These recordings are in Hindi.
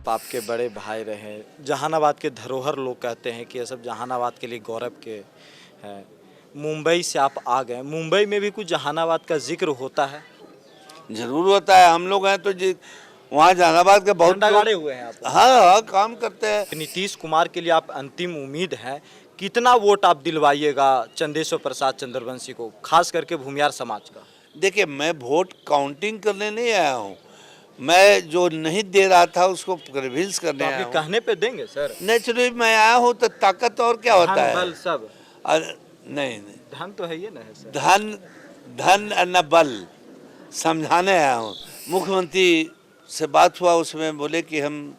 आप आपके बड़े भाई रहे, जहानाबाद के धरोहर लोग कहते हैं कि ये सब जहानाबाद के लिए गौरव के हैं। मुंबई से आप आ गए, मुंबई में भी कुछ जहानाबाद का जिक्र होता है? जरूर होता है। हम लोग हैं तो जी वहाँ जहानाबाद के बहुत झंडा गाड़े हुए हैं आप। हाँ हाँ काम करते हैं। नीतीश कुमार के लिए आप अंतिम उम्मीद है, कितना वोट आप दिलवाइएगा चंदेश्वर प्रसाद चंद्रवंशी को, खास करके भूमियार समाज का? देखिए मैं वोट काउंटिंग करने नहीं आया हूँ, मैं जो नहीं दे रहा था उसको कन्विंस तो करने आया आपके हूँ। कहने पे देंगे सर? नेचुरली मैं आया हूँ तो ताकत और क्या होता धन है। बल सब? नहीं नहीं, धन तो है ही ना है सर। धन धन न बल समझाने आया हूँ। मुख्यमंत्री से बात हुआ, उसमें बोले कि हम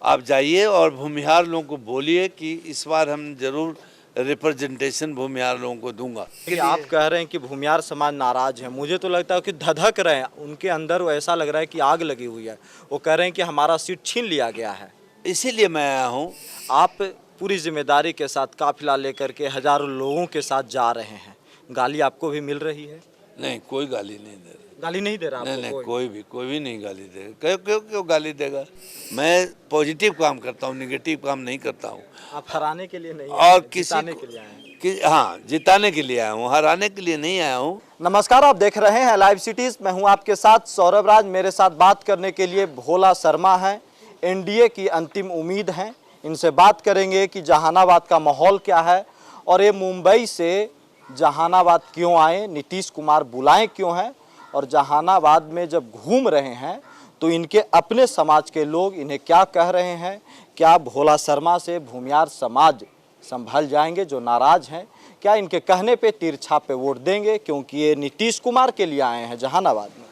आप जाइए और भूमिहार लोगों को बोलिए कि इस बार हम जरूर रिप्रेजेंटेशन भूमिहार लोगों को दूंगा। कि आप कह रहे हैं कि भूमियार समाज नाराज है, मुझे तो लगता है कि धधक रहे हैं उनके अंदर, वो ऐसा लग रहा है कि आग लगी हुई है। वो कह रहे हैं कि हमारा सीट छीन लिया गया है। इसीलिए मैं आया हूँ। आप पूरी जिम्मेदारी के साथ काफिला लेकर के हजारों लोगों के साथ जा रहे हैं, गाली आपको भी मिल रही है? नहीं, कोई गाली नहीं दे रहा। गाली नहीं दे रहा आपको? नहीं, कोई भी नहीं गाली देगा। क्यों क्यों क्यों गाली देगा? मैं पॉजिटिव काम करता हूँ, नेगेटिव काम नहीं करता हूँ। आप हराने के लिए नहीं और आए, किसी जिताने को के लिए आए हैं। हाँ, जिताने के लिए आया हूँ, हराने के लिए नहीं आया हूँ। नमस्कार, आप देख रहे हैं लाइव सिटीज। मैं हूं आपके साथ सौरभ राज। मेरे साथ बात करने के लिए भोला शर्मा हैं, एनडीए की अंतिम उम्मीद हैं। इनसे बात करेंगे कि जहानाबाद का माहौल क्या है और ये मुंबई से जहानाबाद क्यों आए, नीतीश कुमार बुलाएं क्यों हैं, और जहानाबाद में जब घूम रहे हैं तो इनके अपने समाज के लोग इन्हें क्या कह रहे हैं। क्या भोला शर्मा से भूमियार समाज संभल जाएंगे जो नाराज हैं? क्या इनके कहने पे तिरछा पे वोट देंगे, क्योंकि ये नीतीश कुमार के लिए आए हैं जहानाबाद में?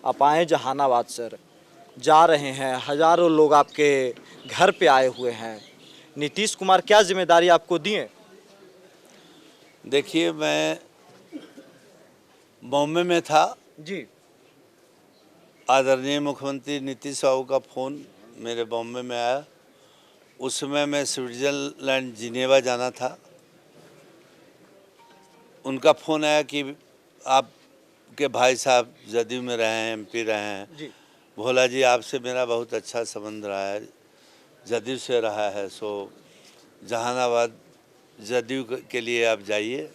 आप आए जहानाबाद सर, जा रहे हैं, हजारों लोग आपके घर पे आए हुए हैं। नीतीश कुमार क्या जिम्मेदारी आपको दिए? देखिए मैं बॉम्बे में था, जी। आदरणीय मुख्यमंत्री नीतीश बाबू का फ़ोन मेरे बॉम्बे में आया। उस समय मैं स्विट्ज़रलैंड जिनेवा जाना था। उनका फ़ोन आया कि आपके भाई साहब जदयू में रहे हैं, एमपी रहे हैं। जी। भोला जी आपसे मेरा बहुत अच्छा संबंध रहा है, जदयू से रहा है, सो जहानाबाद जदयू के लिए आप जाइए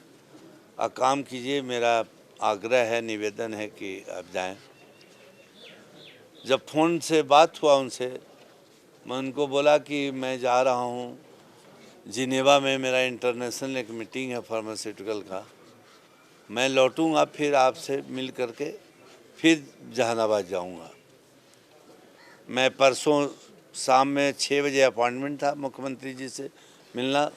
और काम कीजिए। मेरा आग्रह है, निवेदन है कि आप जाएं। जब फ़ोन से बात हुआ उनसे, मैं उनको बोला कि मैं जा रहा हूँ जिनेवा में, मेरा इंटरनेशनल एक मीटिंग है फार्मास्यूटिकल का, मैं लौटूंगा फिर आपसे मिल करके फिर जहानाबाद जाऊंगा। मैं परसों शाम में 6 बजे अपॉइंटमेंट था मुख्यमंत्री जी से मिलना।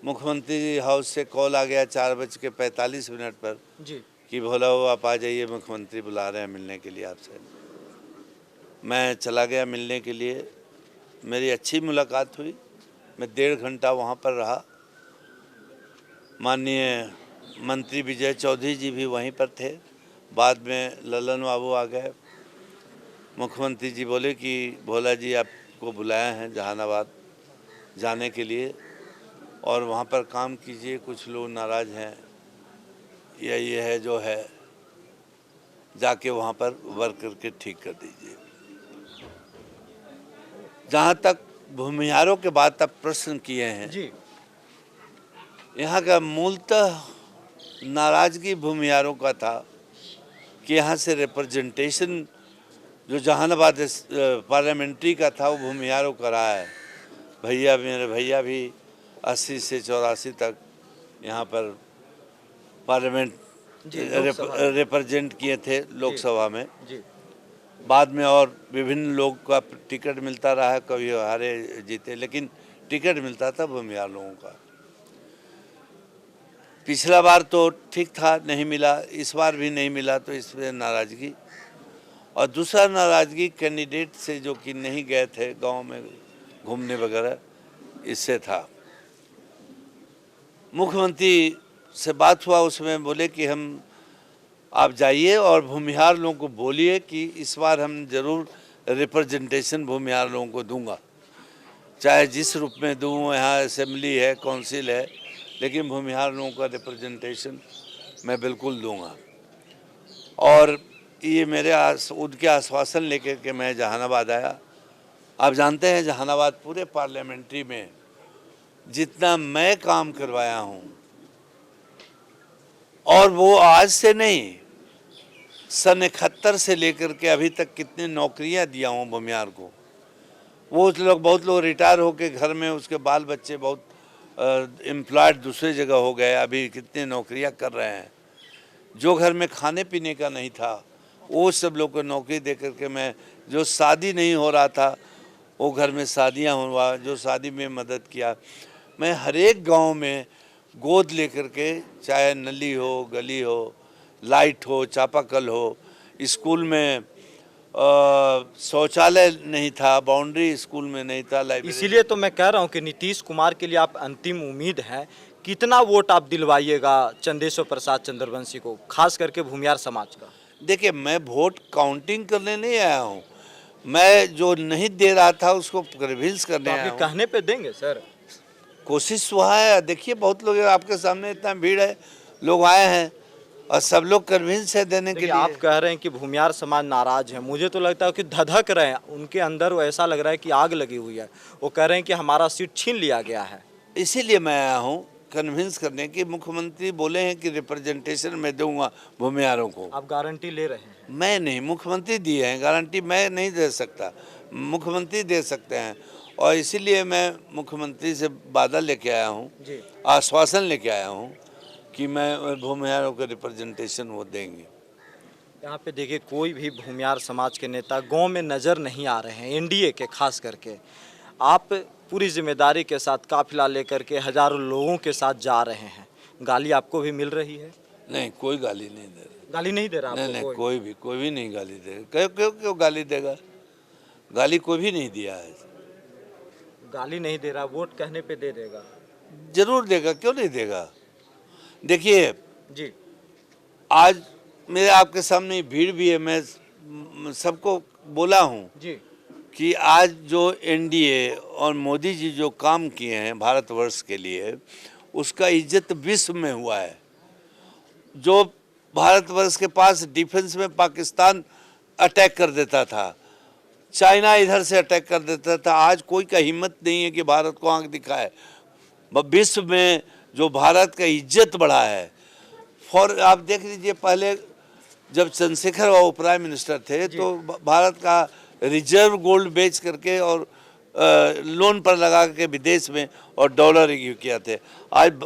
मुख्यमंत्री जी हाउस से कॉल आ गया 4:45 पर जी। कि भोला हो आप आ जाइए, मुख्यमंत्री बुला रहे हैं मिलने के लिए आपसे। मैं चला गया मिलने के लिए। मेरी अच्छी मुलाकात हुई। मैं 1.5 घंटा वहाँ पर रहा। माननीय मंत्री विजय चौधरी जी भी वहीं पर थे। बाद में ललन बाबू आ गए। मुख्यमंत्री जी बोले कि भोला जी आपको बुलाया है जहानाबाद जाने के लिए और वहाँ पर काम कीजिए, कुछ लोग नाराज़ हैं या ये है जो है, जाके वहाँ पर वर्क करके ठीक कर दीजिए। जहाँ तक भूमिहारों के बात आप प्रश्न किए हैं जी। यहाँ का मूलतः नाराज़गी भूमिहारों का था कि यहाँ से रिप्रेजेंटेशन जो जहानाबाद पार्लियामेंट्री का था वो भूमिहारों का रहा है। भैया मेरे भैया भी 80 से 84 तक यहाँ पर पार्लियामेंट रिप्रेजेंट किए थे लोकसभा में। जी। बाद में और विभिन्न लोग का टिकट मिलता रहा है, कभी हारे जीते, लेकिन टिकट मिलता था भूमिहार लोगों का। पिछला बार तो ठीक था, नहीं मिला, इस बार भी नहीं मिला, तो इसमें नाराज़गी। और दूसरा नाराज़गी कैंडिडेट से जो कि नहीं गए थे गांव में घूमने वगैरह, इससे था। मुख्यमंत्री से बात हुआ, उसमें बोले कि हम आप जाइए और भूमिहार लोगों को बोलिए कि इस बार हम जरूर रिप्रेजेंटेशन भूमिहार लोगों को दूंगा, चाहे जिस रूप में दूँ। यहाँ असेंबली है, काउंसिल है, लेकिन भूमिहार लोगों का रिप्रेजेंटेशन मैं बिल्कुल दूंगा। और ये मेरे उनके आश्वासन लेकर के मैं जहानाबाद आया आप जानते हैं जहानाबाद पूरे पार्लियामेंट्री में जितना मैं काम करवाया हूँ, और वो आज से नहीं, सन 71 से लेकर के अभी तक कितनी नौकरियां दिया हूँ भूमियार को। वो बहुत लोग रिटायर होके घर में, उसके बाल बच्चे बहुत एम्प्लॉयड दूसरे जगह हो गए, अभी कितनी नौकरियां कर रहे हैं। जो घर में खाने पीने का नहीं था वो सब लोग को नौकरी दे करके मैं, जो शादी नहीं हो रहा था वो घर में शादियां हुआ, जो शादी में मदद किया। मैं हर एक गांव में गोद लेकर के, चाहे नली हो, गली हो, लाइट हो, चापाकल हो, स्कूल में शौचालय नहीं था, बाउंड्री स्कूल में नहीं था, लाइब्रेरी। इसीलिए तो मैं कह रहा हूं कि नीतीश कुमार के लिए आप अंतिम उम्मीद है। कितना वोट आप दिलवाइएगा चंदेश्वर प्रसाद चंद्रवंशी को, खास करके भूमियार समाज का? देखिए, मैं वोट काउंटिंग करने नहीं आया हूँ, मैं जो नहीं दे रहा था उसको कन्विंस करने तो आया आप हूँ। कहने पे देंगे सर? कोशिश हुआ है। देखिए, बहुत लोग आपके सामने, इतना भीड़ है, लोग आए हैं और सब लोग कन्विंस है देने के लिए। आप कह रहे हैं कि भूमियार समाज नाराज है, मुझे तो लगता है कि धधक रहे हैं उनके अंदर, वो ऐसा लग रहा है कि आग लगी हुई है। वो कह रहे हैं कि हमारा सीट छीन लिया गया है। इसीलिए मैं आया हूँ कन्विंस करने की। मुख्यमंत्री बोले हैं कि रिप्रेजेंटेशन मैं दूंगा भूमियारों को। आप गारंटी ले रहे हैं? मैं नहीं, मुख्यमंत्री दिए हैं गारंटी, मैं नहीं दे सकता, मुख्यमंत्री दे सकते हैं। और इसीलिए मैं मुख्यमंत्री से वादा लेके आया हूँ, आश्वासन लेके आया हूँ कि मैं भूमियारों को रिप्रेजेंटेशन वो देंगे। यहाँ पे देखिए, कोई भी भूमियार समाज के नेता गांव में नज़र नहीं आ रहे हैं, एनडीए के खास करके। आप पूरी जिम्मेदारी के साथ काफिला लेकर के हजारों लोगों के साथ जा रहे हैं, गाली आपको भी मिल रही है? नहीं, कोई गाली नहीं दे रहा। गाली नहीं दे रहा आपको? नहीं, कोई भी नहीं गाली देगा। क्यों गाली देगा? गाली कोई भी नहीं दिया है। गाली नहीं दे रहा, वोट कहने पे दे देगा? जरूर देगा, क्यों नहीं देगा। देखिए जी, आज मेरे आपके सामने भीड़ भी है, मैं सबको बोला हूँ जी, कि आज जो एनडीए और मोदी जी जो काम किए हैं भारतवर्ष के लिए, उसका इज्जत विश्व में हुआ है। जो भारतवर्ष के पास डिफेंस में पाकिस्तान अटैक कर देता था, चाइना इधर से अटैक कर देता था, आज कोई का हिम्मत नहीं है कि भारत को आंख दिखाए। विश्व में जो भारत का इज्जत बढ़ा है, आप देख लीजिए, पहले जब चंद्रशेखर राव प्राइम मिनिस्टर थे तो भारत का रिजर्व गोल्ड बेच करके और लोन पर लगा के विदेश में और डॉलर किया थे, आज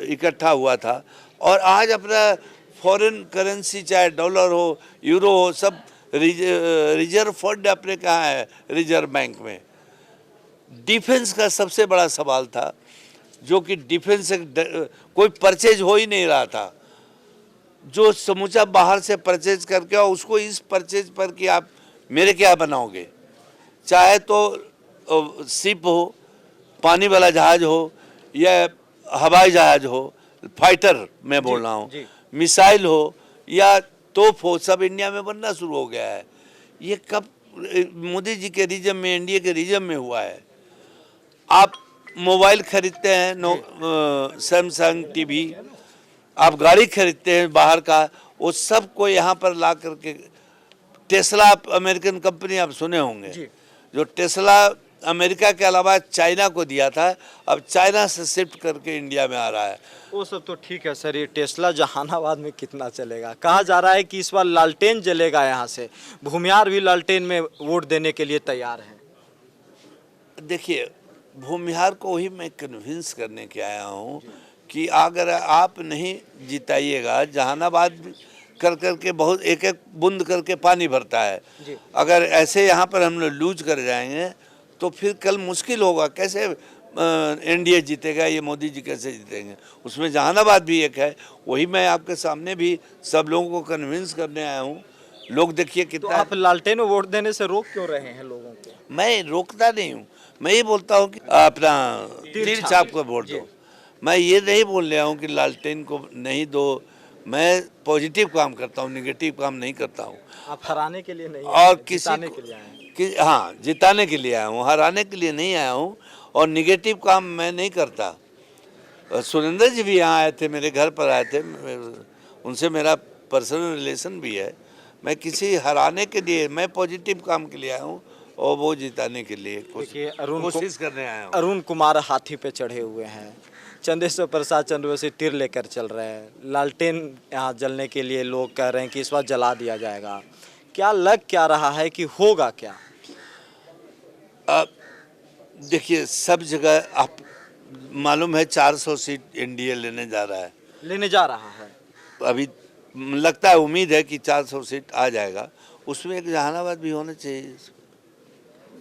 इकट्ठा हुआ था। और आज अपना फॉरेन करेंसी, चाहे डॉलर हो, यूरो हो, सब रिजर्व फंड अपने कहाँ है? रिजर्व बैंक में। डिफेंस का सबसे बड़ा सवाल था, जो कि डिफेंस से कोई परचेज हो ही नहीं रहा था। जो समूचा बाहर से परचेज करके, और उसको इस परचेज पर कि आप मेरे क्या बनाओगे, चाहे तो शिप हो, पानी वाला जहाज हो, या हवाई जहाज हो, फाइटर मैं बोल रहा हूँ, मिसाइल हो या तोप हो, सब इंडिया में बनना शुरू हो गया है। ये कब मोदी जी के रिजम में, एनडीए के रिजम में हुआ है? आप मोबाइल खरीदते हैं, सैमसंग टीवी, आप गाड़ी खरीदते हैं बाहर का, वो सब को यहाँ पर ला करके, टेस्ला अमेरिकन कंपनी आप सुने होंगे, जो टेस्ला अमेरिका के अलावा चाइना को दिया था, अब चाइना से शिफ्ट करके इंडिया में आ रहा है। वो सब तो ठीक है सर, ये टेस्ला जहानाबाद में कितना चलेगा? कहा जा रहा है कि इस बार लालटेन जलेगा यहाँ से, भूमियार भी लालटेन में वोट देने के लिए तैयार हैं। देखिए, भूमिहार को ही मैं कन्विंस करने के आया हूँ कि अगर आप नहीं जिताइएगा, जहानाबाद कर करके बहुत एक एक बूंद करके पानी भरता है। अगर ऐसे यहाँ पर हम लोग लूज कर जाएंगे तो फिर कल मुश्किल होगा। कैसे एनडीए जीतेगा, ये मोदी जी कैसे जीतेंगे? उसमें जहानाबाद भी एक है, वही मैं आपके सामने भी सब लोगों को कन्विंस करने आया हूँ। लोग देखिए कितना। तो आप लालटेन में वोट देने से रोक क्यों रहे हैं लोगों को? मैं रोकता नहीं हूँ, मैं ये बोलता हूँ कि अपना तीर छाप को वोट दो। मैं ये नहीं बोल रहा हूँ कि लालटेन को नहीं दो। मैं पॉजिटिव काम करता हूँ, निगेटिव काम नहीं करता हूँ। आप हराने के लिए नहीं, और किसी जिताने के लिए आए हैं? हाँ, जिताने के लिए आया हूँ, हराने के लिए नहीं आया हूँ। और निगेटिव काम मैं नहीं करता। सुरेंद्र जी भी यहाँ आए थे, मेरे घर पर आए थे, उनसे मेरा पर्सनल रिलेशन भी है। मैं किसी हराने के लिए, मैं पॉजिटिव काम के लिए आया हूँ, और वो जिताने के लिए देखिए, कोशिश करने आया हूँ। अरुण कुमार हाथी पे चढ़े हुए हैं, चंदेश्वर प्रसाद चंद्रवंशी तीर लेकर चल रहे हैं, लालटेन यहाँ जलने के लिए लोग कह रहे हैं कि इस बार जला दिया जाएगा। क्या लग क्या रहा है कि होगा क्या? अब देखिए, सब जगह आप मालूम है 400 सीट एनडीए लेने जा रहा है। लेने जा रहा है। अभी लगता है, उम्मीद है कि 400 सीट आ जाएगा। उसमें एक जहानाबाद भी होना चाहिए।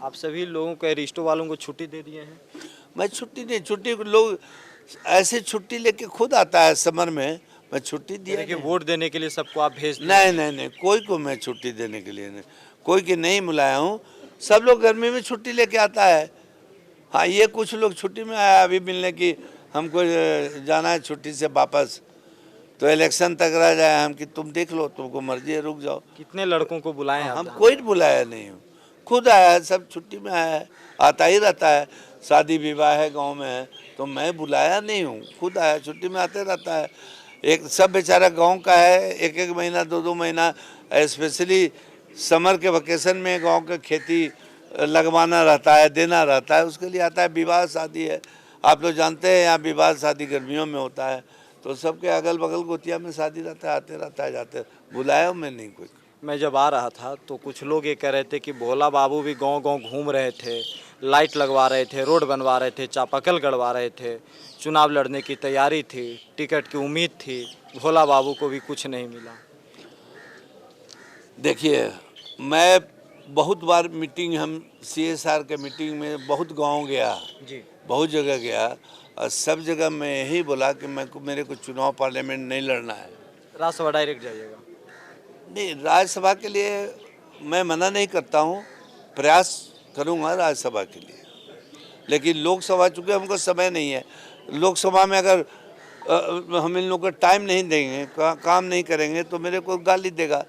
आप सभी लोगों को, रिश्तों वालों को छुट्टी दे दिए हैं? मैं छुट्टी नहीं, छुट्टी लोग ऐसे छुट्टी लेके खुद आता है समर में। मैं छुट्टी दिया देखिए, नहीं। वोट देने के लिए सबको आप भेज दिए। नहीं, कोई को मैं छुट्टी देने के लिए नहीं, कोई की नहीं बुलाया हूँ। सब लोग गर्मी में छुट्टी लेके आता है। हाँ, ये कुछ लोग छुट्टी में आया अभी मिलने की, हमको जाना है छुट्टी से वापस, तो इलेक्शन तक रह जाए हम कि तुम देख लो, तुमको मर्जी है रुक जाओ। कितने लड़कों को बुलाए आप? हम कोई बुलाया नहीं हूँ, खुद आया है, सब छुट्टी में आया है, आता ही रहता है। शादी विवाह है गांव में है, तो मैं बुलाया नहीं हूँ, खुद आया, छुट्टी में आते रहता है। एक सब बेचारा गांव का है, एक एक महीना 2-2 महीना स्पेशली समर के वकेशन में गांव के खेती लगवाना रहता है, देना रहता है, उसके लिए आता है। विवाह शादी है, आप लोग जानते हैं यहाँ विवाह शादी गर्मियों में होता है, तो सबके अगल बगल गोतिया में शादी रहता है, आते रहता है, जाते। बुलाया मैं नहीं कोई। मैं जब आ रहा था तो कुछ लोग ये कह रहे थे कि भोला बाबू भी गांव-गांव घूम रहे थे, लाइट लगवा रहे थे, रोड बनवा रहे थे, चापाकल गड़वा रहे थे, चुनाव लड़ने की तैयारी थी, टिकट की उम्मीद थी, भोला बाबू को भी कुछ नहीं मिला। देखिए, मैं बहुत बार मीटिंग, हम CSR के मीटिंग में बहुत गांव गया जी। बहुत जगह गया, और सब जगह मैं यही बोला कि मेरे को चुनाव पार्लियामेंट नहीं लड़ना है। राज्यसभा डायरेक्ट जाइएगा? नहीं, राज्यसभा के लिए मैं मना नहीं करता हूँ, प्रयास करूँगा राज्यसभा के लिए, लेकिन लोकसभा चूँकि हमको समय नहीं है। लोकसभा में अगर हम इन लोगों को टाइम नहीं देंगे, काम नहीं करेंगे, तो मेरे को गाली देगा।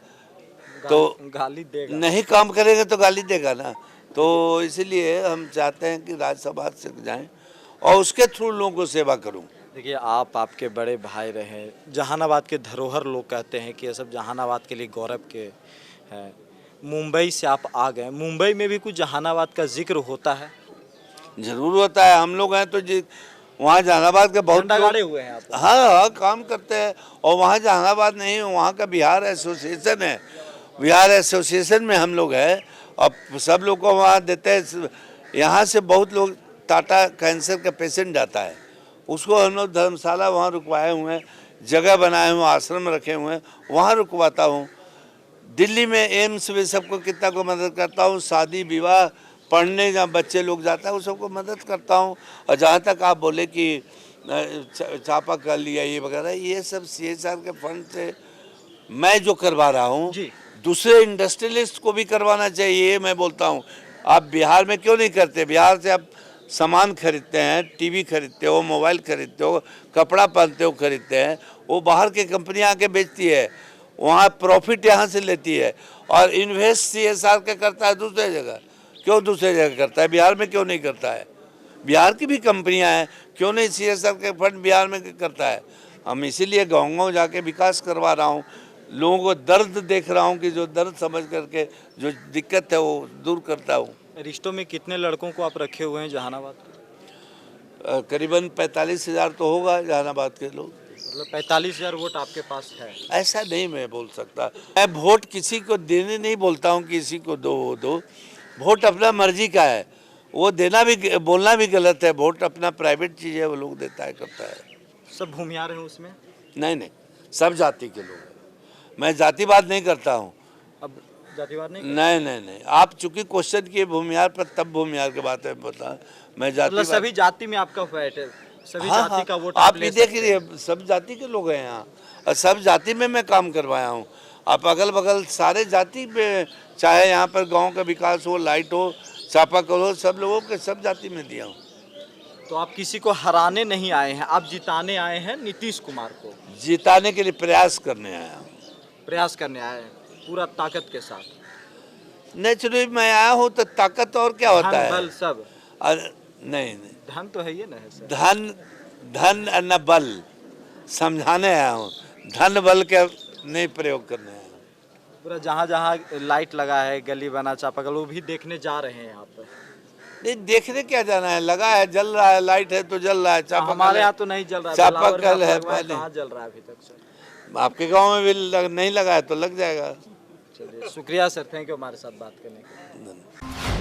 तो गाली देगा? नहीं, काम करेंगे तो गाली देगा ना। तो इसलिए हम चाहते हैं कि राज्यसभा से जाएं और उसके थ्रू लोगों को सेवा करूं। देखिए, आपके बड़े भाई रहे, जहानाबाद के धरोहर लोग कहते हैं कि ये सब जहानाबाद के लिए गौरव के हैं। मुंबई से आप आ गए, मुंबई में भी कुछ जहानाबाद का जिक्र होता है? जरूर होता है, हम लोग हैं तो वहाँ जहानाबाद के बहुत गाड़े हुए हैं आप? हाँ, काम करते हैं। और वहाँ जहानाबाद नहीं, वहाँ का बिहार एसोसिएशन है, बिहार एसोसिएशन में हम लोग हैं, और सब लोग को वहाँ देते हैं। यहाँ से बहुत लोग, टाटा कैंसर का पेशेंट जाता है, उसको हम लोग धर्मशाला वहाँ रुकवाए हुए हैं, जगह बनाए हुए, आश्रम रखे हुए हैं, वहाँ रुकवाता हूँ। दिल्ली में एम्स में सबको कितना को मदद करता हूँ, शादी विवाह, पढ़ने जहाँ बच्चे लोग जाता है, वो सबको मदद करता हूँ। और जहाँ तक आप बोले कि चापा कर लिया ये वगैरह, ये सब CSR के फंड से मैं जो करवा रहा हूँ, दूसरे इंडस्ट्रियलिस्ट को भी करवाना चाहिए, ये मैं बोलता हूँ। आप बिहार में क्यों नहीं करते? बिहार से आप सामान खरीदते हैं, टीवी खरीदते हो, मोबाइल खरीदते हो, कपड़ा पहनते हो, खरीदते हैं, वो बाहर की कंपनियां आके बेचती है, वहाँ प्रॉफिट यहाँ से लेती है, और इन्वेस्ट CSR के करता है दूसरे जगह। क्यों दूसरे जगह करता है, बिहार में क्यों नहीं करता है? बिहार की भी कंपनियां हैं, क्यों नहीं CSR के फंड बिहार में करता है? हम इसीलिए गाँव-गाँव जाके विकास करवा रहा हूँ, लोगों को दर्द देख रहा हूँ कि जो दर्द समझ करके जो दिक्कत है वो दूर करता हूँ। रिश्तों में कितने लड़कों को आप रखे हुए हैं जहानाबाद? करीबन 45,000 तो होगा जहानाबाद के लोग। मतलब 45,000 वोट आपके पास है? ऐसा नहीं मैं बोल सकता, मैं वोट किसी को देने नहीं बोलता हूँ, किसी को दो। वोट अपना मर्जी का है, वो देना भी, बोलना भी गलत है। वोट अपना प्राइवेट चीज़ है, वो लोग देता है, करता है। सब भूमियार हैं उसमें? नहीं, सब जाति के लोग हैं, मैं जातिवाद नहीं करता हूँ। अब जातिवाद नहीं? नहीं, आप चूंकि क्वेश्चन किए भूमियार पर, तब भूमियार के बात है बता। मैं जाति, मतलब सभी जाति में आपका फैट है, सभी हाँ, जाति का वोट आप ले भी देख सकते रही हैं। है, सब जाति के लोग हैं यहाँ, और सब जाति में मैं काम करवाया हूँ। आप अगल बगल सारे जाति में, चाहे यहाँ पर गांव का विकास हो, लाइट हो, चापाकल हो, सब लोगों के सब जाति में दिया हूँ। तो आप किसी को हराने नहीं आए हैं, आप जिताने आए हैं नीतीश कुमार को? जिताने के लिए प्रयास करने आया हूँ। प्रयास करने आए हैं पूरा ताकत के साथ? नेचुरली मैं आया हूँ तो ताकत और क्या होता है? बल सब? नहीं, धन तो है ये ना है सर? धन न बल, समझाने आया हूँ, धन बल के नहीं प्रयोग करने आया हूँ। पूरा जहाँ जहाँ लाइट लगा है, गली बना, चापाकल, वो भी देखने जा रहे हैं यहाँ पर। नहीं, देखने क्या जाना है, लगा है, जल रहा है, लाइट है तो जल रहा है। चापाकल हमारे है, यहाँ तो नहीं जल रहा है, चापाकल बिलावर में है, लगवाए, पानी। कहाँ जल रहा है अभी तक सर? आपके गांव में भी नहीं लगा है तो लग जाएगा। चलिए, शुक्रिया सर, थैंक यू हमारे साथ बात करने के लिए।